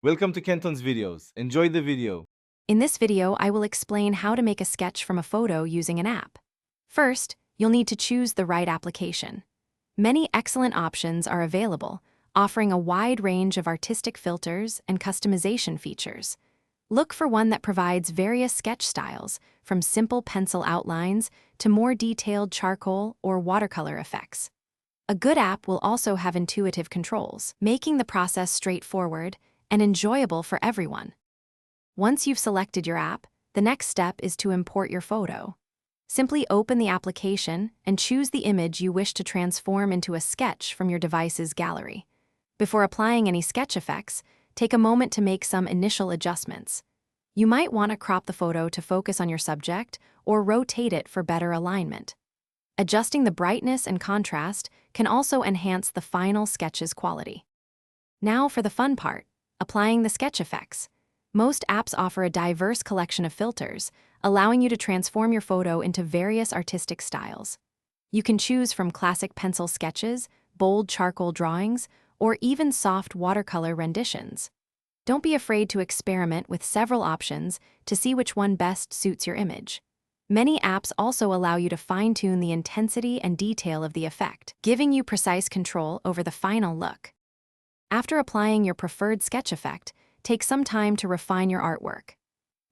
Welcome to Kenton's videos. Enjoy the video. In this video, I will explain how to make a sketch from a photo using an app. First, you'll need to choose the right application. Many excellent options are available, offering a wide range of artistic filters and customization features. Look for one that provides various sketch styles, from simple pencil outlines to more detailed charcoal or watercolor effects. A good app will also have intuitive controls, making the process straightforward and enjoyable for everyone. Once you've selected your app, the next step is to import your photo. Simply open the application and choose the image you wish to transform into a sketch from your device's gallery. Before applying any sketch effects, take a moment to make some initial adjustments. You might want to crop the photo to focus on your subject or rotate it for better alignment. Adjusting the brightness and contrast can also enhance the final sketch's quality. Now for the fun part, applying the sketch effects. Most apps offer a diverse collection of filters, allowing you to transform your photo into various artistic styles. You can choose from classic pencil sketches, bold charcoal drawings, or even soft watercolor renditions. Don't be afraid to experiment with several options to see which one best suits your image. Many apps also allow you to fine-tune the intensity and detail of the effect, giving you precise control over the final look. After applying your preferred sketch effect, take some time to refine your artwork.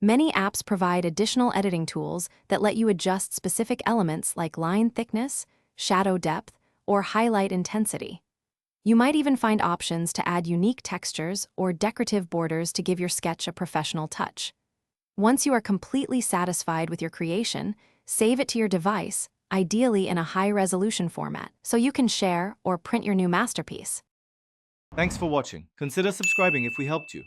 Many apps provide additional editing tools that let you adjust specific elements like line thickness, shadow depth, or highlight intensity. You might even find options to add unique textures or decorative borders to give your sketch a professional touch. Once you are completely satisfied with your creation, save it to your device, ideally in a high-resolution format, so you can share or print your new masterpiece. Thanks for watching. Consider subscribing if we helped you.